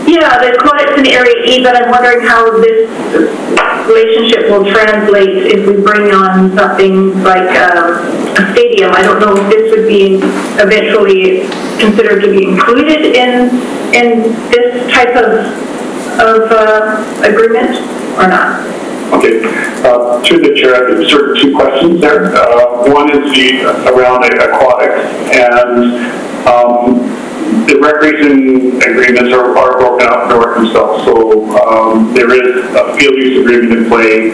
Yeah, the aquatics in Area E, but I'm wondering how this relationship will translate if we bring on something like a stadium. I don't know if this would be eventually considered to be included in this type of agreement or not. Okay, through the chair, I have sort of two questions there. One is around aquatics, and the recreation agreements are broken up north and south. So there is a field use agreement in play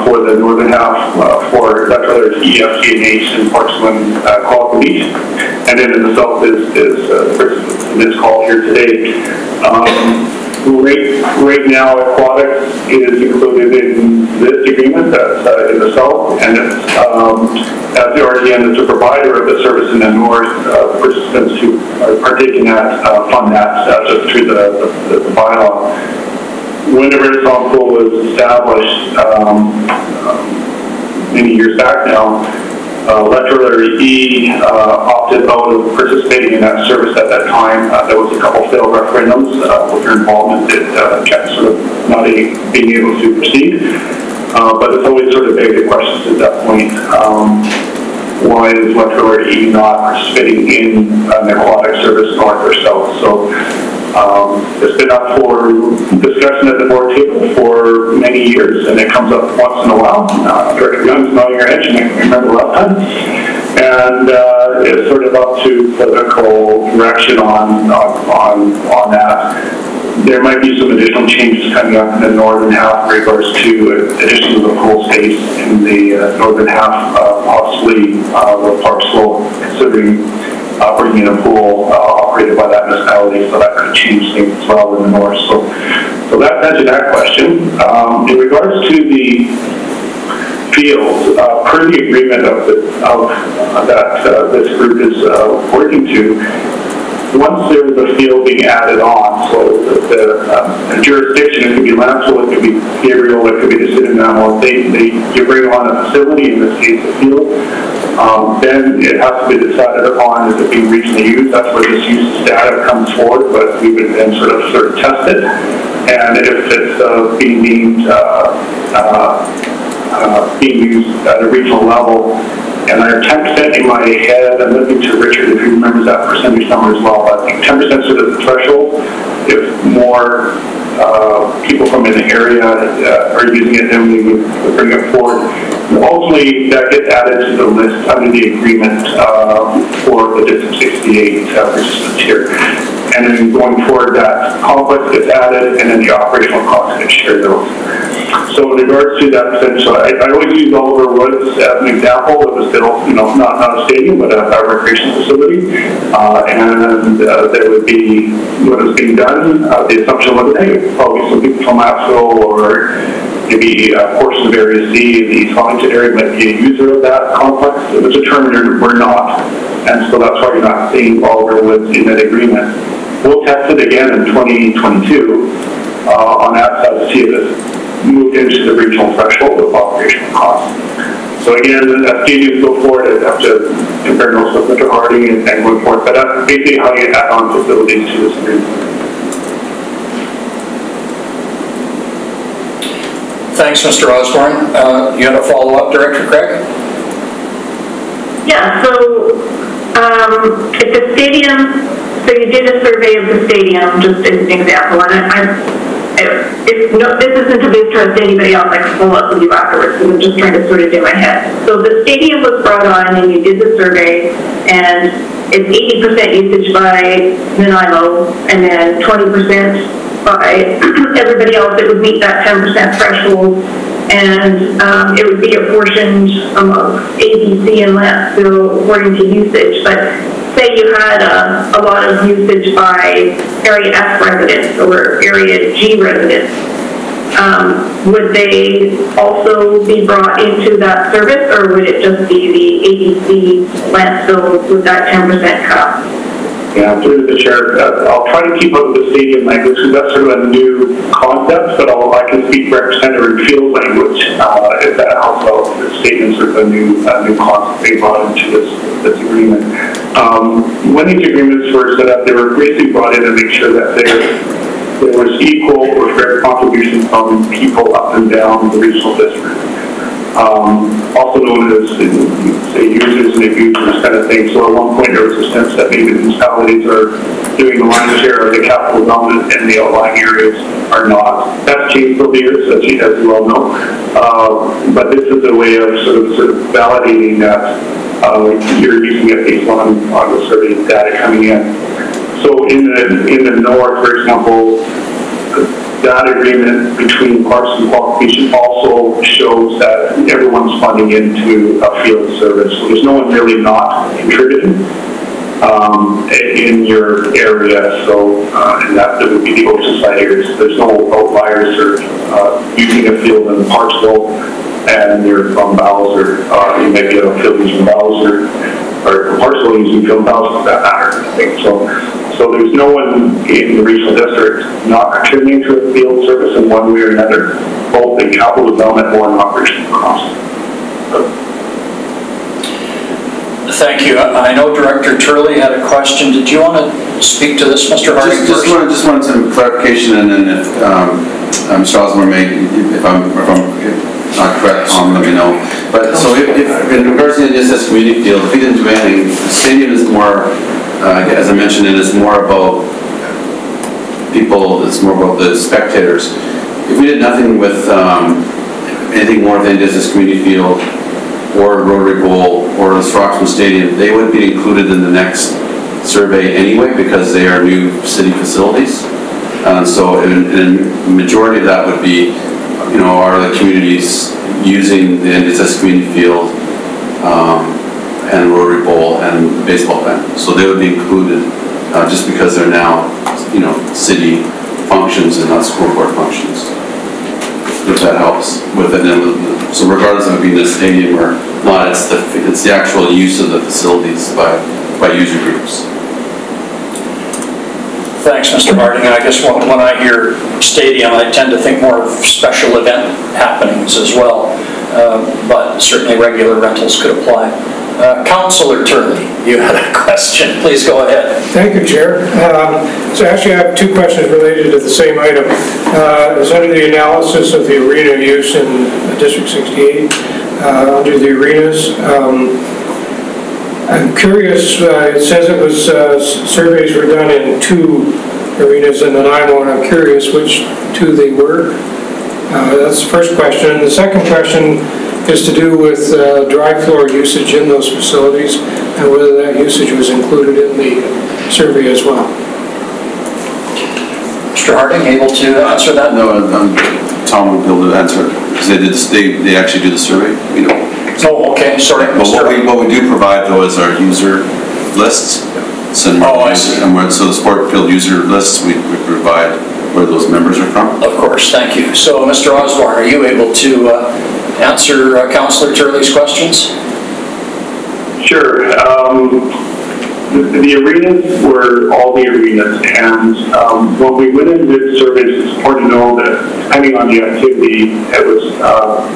for the northern half for that's whether it's EF, CNH, and Parksland, Qualicum Beach, and then in the south is this call here today. Right now, aquatics is included in this agreement that's in the south, and it's, as the RDN is a provider of the service in the north, participants who partake in that fund that just through the bylaw. When the Renaissance Pool was established many years back now, Electoral E opted out of participating in that service at that time. There was a couple failed referendums with their involvement that kept sort of not being able to proceed. But it's always sort of begged the questions at that point. Why is Electoral E not participating in an aquatic service north or south? So it's been up for discussion at the board table for many years, and it comes up once in a while. Director Young's nodding her head, she might remember last time. And it's sort of up to political direction on that. There might be some additional changes coming up in the northern half in regards to addition of the pool space in the northern half, possibly where Parks will considering bringing in a pool operated by that municipality, so that could change things as well in the north. So that answers that question. In regards to the fields, per the agreement that this group is working to, once there is a field being added on, so the jurisdiction, it could be landfill, it could be behavioral, it could be decision animal, you bring on a facility, in this case a field, then it has to be decided upon, is it being regionally used? That's where this use data comes forward, but we would then sort of test it. And if it's being deemed being used at a regional level, and I have 10% in my head, I'm looking to Richard if he remembers that percentage number as well, but I think 10% is sort of the threshold. If more people from in the area are using it, then we would bring it forward. And ultimately, that gets added to the list under the agreement for the District 68 participants here. And then going forward, that complex gets added, and then the operational costs get shared those. So in regards to that potential, I always use Oliver Woods as an example. It was built, not a stadium, but a recreation facility. And there would be, what was being done, the assumption was, hey, probably some people from Asheville or maybe a portion of Area C in the East Wellington area might be a user of that complex. It was determined we're not. And so that's why you're not seeing Oliver Woods in that agreement. We'll test it again in 2022 on that side to see if it's moved into the regional threshold of operational costs. So again, as stadiums go forward, I'd have to compare notes with Mr. Harding and going forward, but that's basically how you add on facilities to this agreement. Thanks, Mr. Osborne. You had a follow-up, Director Craig? Yeah, so if the stadium, so you did a survey of the stadium, just as an example, and this isn't of interest to anybody else, I can follow up with you afterwards, because I'm just trying to sort it in my head. So the stadium was brought on and you did the survey, and it's 80% usage by Nanaimo, and then 20% by everybody else that would meet that 10% threshold, and it would be apportioned among A, B, C, and landfill according to usage. But say you had a lot of usage by Area F residents or Area G residents, would they also be brought into that service, or would it just be the ABC landfill with that 10% cut? Yeah, through the chair, I'll try to keep up with the stadium language because that's sort of a new concept, but I can speak representative and field language if that helps out. The stadium's sort of a new concept they brought into this agreement. When these agreements were set up, they were basically brought in to make sure that there was equal or fair contribution from people up and down the regional district. Also known as, say, users and abusers kind of thing. So at one point there was a sense that maybe the municipalities are doing the lion's share of the capital development and the outlying areas are not. That's changed over the years, as you well know. But this is a way of sort of validating that you're using it based on the survey data coming in. So in the north, for example, that agreement between parks and qualification also shows that everyone's funding into a field service. So there's no one really not contributing in your area. So and that would be the oceanside areas. There's no outliers or using a field in Parksville and you're from Bowser. You may be a field using Bowser or Parksville using field Bowser for that matter. I think so. So there's no one in the regional district not contributing to a field service in one way or another, both in capital development or in operational costs. Thank you. I know Director Turley had a question. Did you want to speak to this, Mr. Harding? Just wanted some clarification, and then if Mr. Osborne if I'm not correct, let me know. But so if in regards to the Ndsf community field, if we didn't do anything, the stadium is more. As I mentioned, it is more about people, it's more about the spectators. If we did nothing with anything more than Ndsf community field or Rotary Bowl or the Stroxman Stadium, they would be included in the next survey anyway because they are new city facilities. So a majority of that would be, are the communities using the Ndsf community field and Rotary Bowl and baseball fan. So they would be included just because they're now, city functions and not school board functions. if that helps with it. And so regardless of it being a stadium or not, it's the actual use of the facilities by user groups. Thanks, Mr. Harding. And I guess when I hear stadium, I tend to think more of special event happenings as well, but certainly regular rentals could apply. Councillor Turley, you had a question. Please go ahead. Thank you, Chair. So actually I have two questions related to the same item. It's under the analysis of the arena use in District 68, under the arenas. I'm curious, it says it was surveys were done in 2 arenas in Nanaimo, and I'm curious which 2 they were. That's the first question. And the second question is to do with dry floor usage in those facilities and whether that usage was included in the survey as well. Mr. Harding, able to answer that? No, Tom would be able to answer it because they actually do the survey. We don't. Oh, okay, sorry. But what we do provide though is our user lists. So, I see. So the sport field user lists we provide where those members are from. Of course, thank you. So, Mr. Osborne, are you able to answer Councillor Turley's questions? Sure. The arenas were all the arenas, and when we went into the surveys, it's important to know that depending on the activity, it was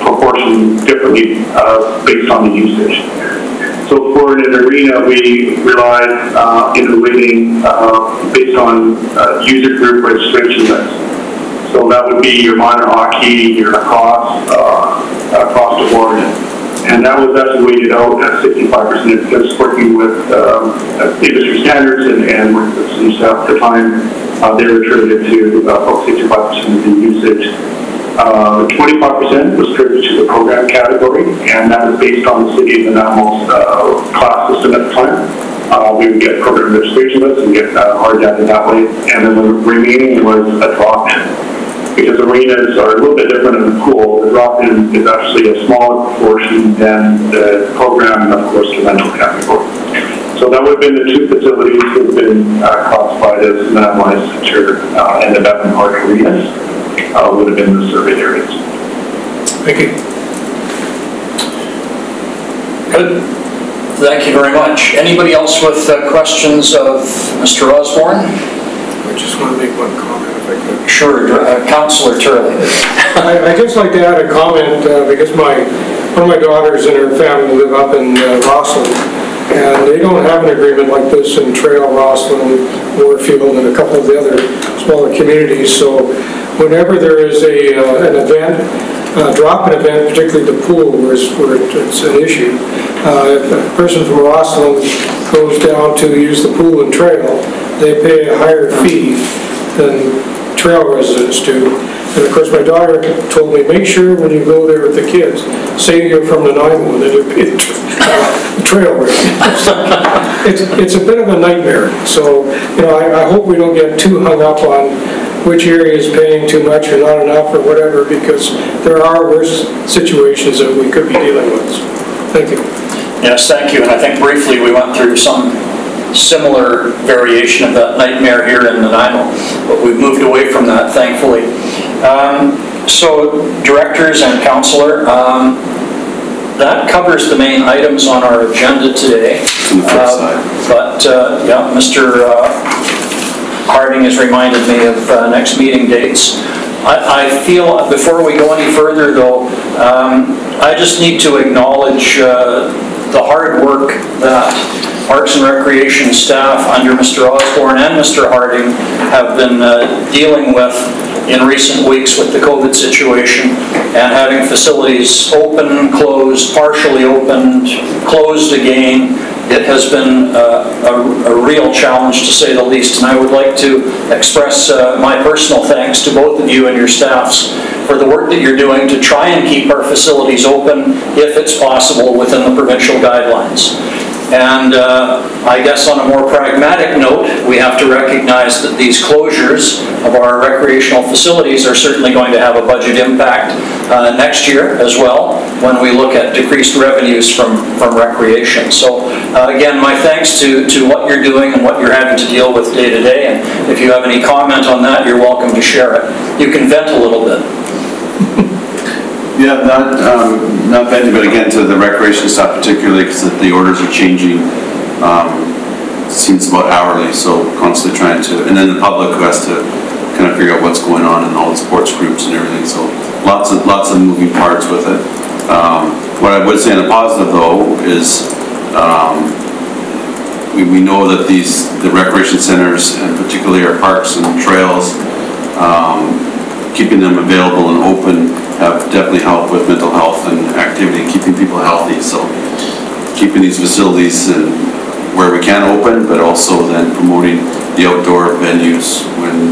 proportioned differently based on the usage. So for an arena, we relied in the weighting based on user group registration lists. So that would be your minor hockey, your lacrosse, across the board. And that was actually weighted out at 65% because working with industry standards and with the city staff at the time, they were attributed to about 65% of the usage. 25% was attributed to the program category, and that was based on the city of Nanaimo's class system at the time. We would get program registration lists and get hard data that way, and then the remaining was a drop-in. Because arenas are a little bit different in the pool. The drop-in is actually a smaller proportion than the program and, of course, the rental category. So that would have been the 2 facilities that have been classified as Nanaimo Center and the Bevan Park arenas would have been the surveyed areas. Thank you. Good. Thank you very much. Anybody else with questions of Mr. Osborne? I just want to make one comment if I could. Sure, Councillor Turley. I'd just like to add a comment because one of my daughters and her family live up in Rossland, and they don't have an agreement like this in Trail, Rossland, Warfield, and a couple of the other smaller communities. So whenever there is an event, drop-in event, particularly the pool where it's an issue, if a person from Rossland goes down to use the pool and trail, they pay a higher fee than trail residents do. And of course my daughter told me, make sure when you go there with the kids, say you're from Nanaimo and that you're paying the trail rate. It's a bit of a nightmare. So, I hope we don't get too hung up on which area is paying too much or not enough or whatever, because there are worse situations that we could be dealing with. So, thank you. Yes, thank you. And I think briefly we went through some similar variation of that nightmare here in Nanaimo, but we've moved away from that, thankfully. So, directors and councillor, that covers the main items on our agenda today. Yeah, Mr. Harding has reminded me of next meeting dates. I feel, before we go any further though, I just need to acknowledge the hard work that Parks and Recreation staff under Mr. Osborne and Mr. Harding have been dealing with in recent weeks with the COVID situation and having facilities open, closed, partially opened, closed again. It has been a real challenge to say the least, and I would like to express my personal thanks to both of you and your staffs for the work that you're doing to try and keep our facilities open if it's possible within the provincial guidelines. And I guess on a more pragmatic note, we have to recognize that these closures of our recreational facilities are certainly going to have a budget impact next year as well when we look at decreased revenues from recreation. So again, my thanks to what you're doing and what you're having to deal with day to day. And if you have any comment on that, you're welcome to share it. You can vent a little bit. Yeah, not Benji, but again, to the recreation staff particularly, because the orders are changing, seems about hourly, so constantly trying to, and then the public who has to kind of figure out what's going on in all the sports groups and everything, so lots of moving parts with it. What I would say on a positive though is we know that the recreation centers, and particularly our parks and trails, keeping them available and open have definitely helped with mental health and activity, keeping people healthy. So keeping these facilities and where we can open, but also then promoting the outdoor venues when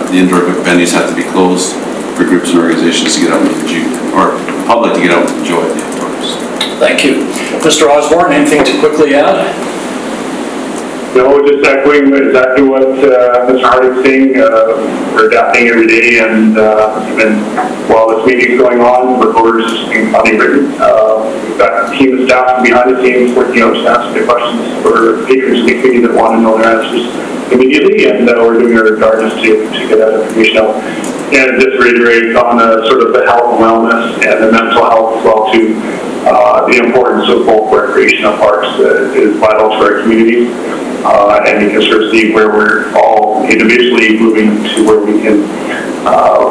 the indoor venues have to be closed for groups and organizations to get out and enjoy, or public to get out and enjoy the outdoors. Thank you. Mr. Osborne, anything to quickly add? No, just echoing exactly what Mr. Harding's saying. We're adapting every day, and even while this meeting's going on, reporters being funny written. We've got a team of staff behind the scenes working out to answer the questions for patrons in the community that want to know their answers immediately, and we're doing our darndest to get that information out. And just reiterate on sort of the health and wellness and the mental health as well too. The importance of both recreational parks is vital to our community. And you can sort of see where we're all individually moving to where we can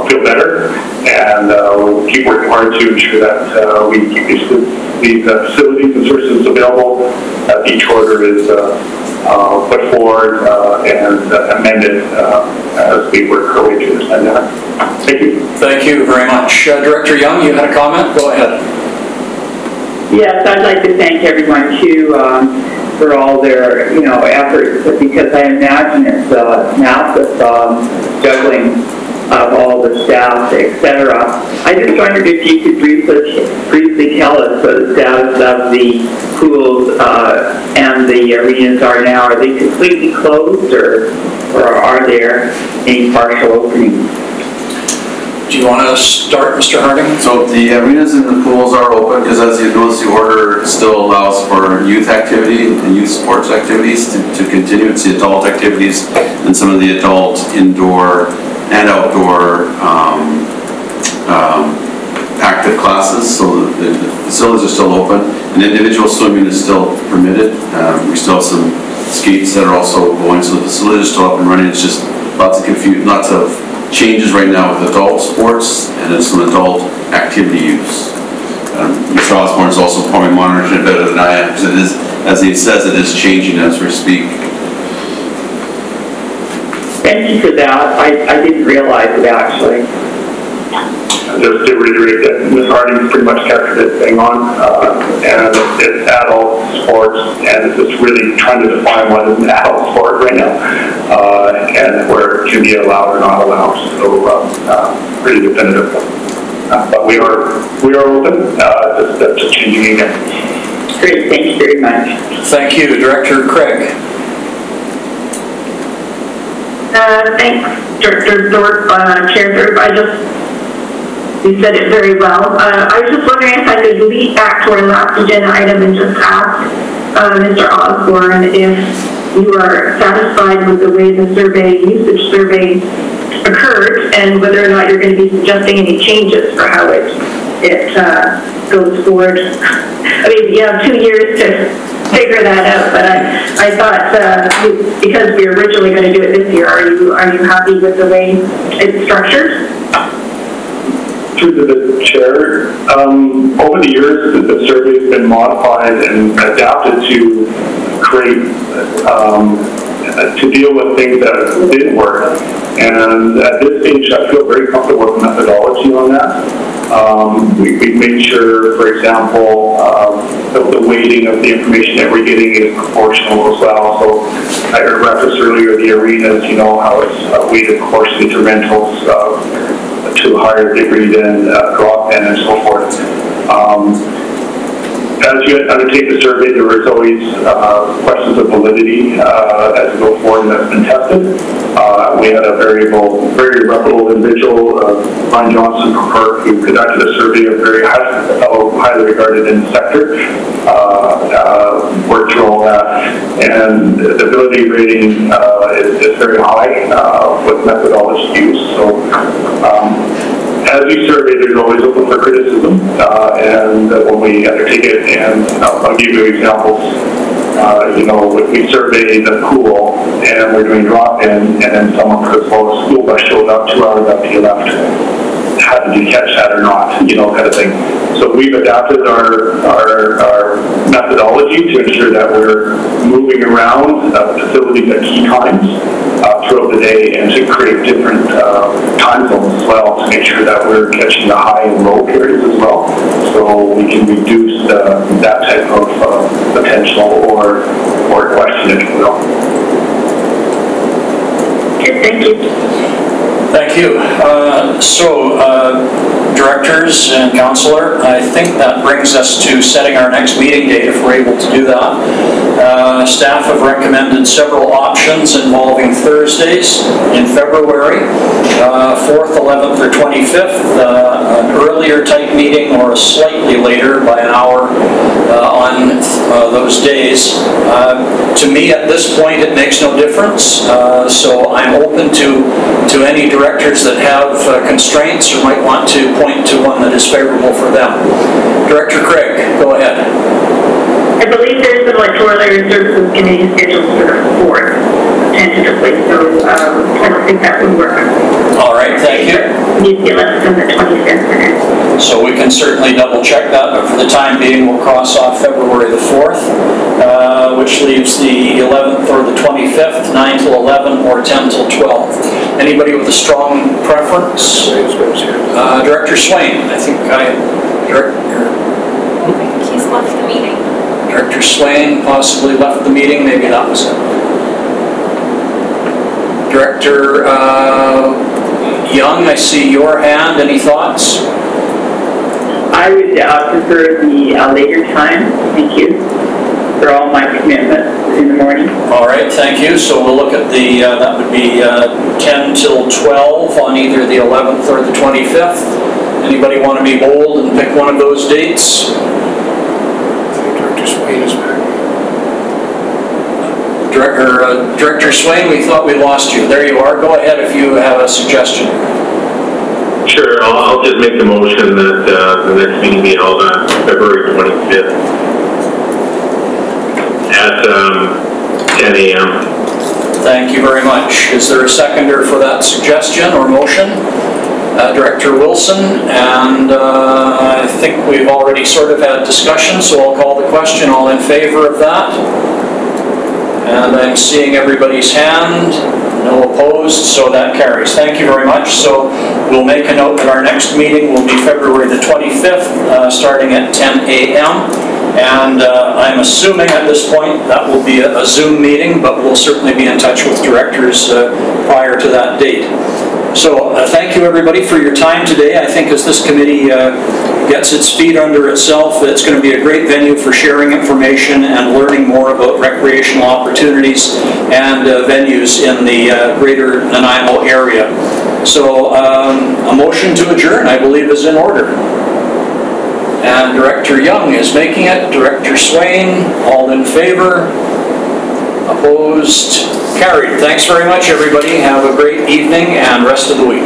feel better, and we'll keep working hard to ensure that we keep these facilities and services available. Each order is put forward and amended as we work our way through this pandemic. Thank you. Thank you very much. Director Young, you had a comment? Go ahead. Yes, I'd like to thank everyone too for all their efforts, because I imagine it's massive juggling of all the staff, etc. I just wondered if you could briefly tell us what the status of the pools and the arenas are now. Are they completely closed, or are there any partial openings? Do you want to start, Mr. Harding? So the arenas and the pools are open, because as you notice, the order still allows for youth activity and youth sports activities to continue. It's the adult activities and some of the adult indoor and outdoor active classes. So the facilities are still open, and individual swimming is still permitted. We still have some skates that are also going, so the facilities are still up and running. It's just lots of confusion, lots of changes right now with adult sports and then some adult activity use. Mr. Osborne is also probably monitoring it better than I am, because it is, as he says, it is changing as we speak. Thank you for that. I didn't realize it actually. Just to reiterate that Ms. Harding pretty much captured it bang on, and it's adult sports, and it's just really trying to define what is an adult sport right now, and where it can be allowed or not allowed. So pretty definitive. But we are open, just changing again. Great, thank you very much. Thank you. Director Craig. Thanks, Director Thorpe, Chair Thorpe. You said it very well. I was just wondering if I could lead back to our last agenda item and just ask Mr. Osborne if you are satisfied with the way the usage survey occurred, and whether or not you're going to be suggesting any changes for how it goes forward. I mean, you have 2 years to figure that out, but I thought because we were originally going to do it this year, are you happy with the way it's structured? Through the chair, over the years, the survey has been modified and adapted to create, to deal with things that didn't work. And at this stage, I feel very comfortable with the methodology on that. We've made sure, for example, the weighting of the information that we're getting is proportional as well. So I referenced earlier the arenas, how it's weighted proportionally to rentals, to a higher degree than drop-in and so forth. As you undertake the survey, there was always questions of validity as we go forward, and that's been tested. We had a very reputable individual, Brian Johnson from Perk, who conducted a survey of very highly regarded in the sector, worked through all that, and the validity rating is very high with methodology used. So as you survey, there's always open for criticism, and when we undertake it, and I'll give you examples. If we survey the pool and we're doing drop-in, and then someone says, well, the school bus showed up 2 hours after you left. How did you catch that or not? Kind of thing. So we've adapted our methodology to ensure that we're moving around facilities at key times throughout the day, and to create different time zones as well, to make sure that we're catching the high and low periods as well, so we can reduce that type of potential or question, if you will. Okay, thank you. Thank you. Directors and Councillor, I think that brings us to setting our next meeting date if we're able to do that. Staff have recommended several options involving Thursdays in February, 4th, 11th, or 25th, an earlier type meeting or a slightly later by an hour on those days. To me, at this point, it makes no difference, so I'm open to any directors that have constraints or might want to point to one that is favorable for them. Director Craig, go ahead. I believe there's an electoral area services committee scheduled for the 4th, tentatively, so I don't think that would work. All right, thank you. Needs to be less than the 25th. So we can certainly double check that, but for the time being, we'll cross off February the 4th, which leaves the 11th or the 25th, 9 till 11, or 10 till 12. Anybody with a strong preference? Director Swain, I think He's left the meeting. Director Swain possibly left the meeting, maybe that was it. Director Young, I see your hand. Any thoughts? I would prefer the later time. Thank you for all my commitments in the morning. All right, thank you. So we'll look at the, that would be 10 till 12 on either the 11th or the 25th. Anybody want to be bold and pick one of those dates? I think Dr. Swain is back. Director Swain, we thought we lost you. There you are. Go ahead if you have a suggestion. Sure, I'll just make the motion that the next meeting be held on February 25th at 10 a.m. Thank you very much. Is there a seconder for that suggestion or motion? Director Wilson, and I think we've already sort of had discussion, so I'll call the question. All in favor of that? And I'm seeing everybody's hand. No opposed, so that carries. Thank you very much. So we'll make a note that our next meeting will be February the 25th, starting at 10 a.m. And I'm assuming at this point that will be a Zoom meeting, but we'll certainly be in touch with directors prior to that date. So thank you everybody for your time today. I think as this committee gets its feet under itself, it's going to be a great venue for sharing information and learning more about recreational opportunities and venues in the greater Nanaimo area. So a motion to adjourn, I believe, is in order. And Director Young is making it. Director Swain, all in favor? Opposed? Carried. Thanks very much, everybody. Have a great evening and rest of the week.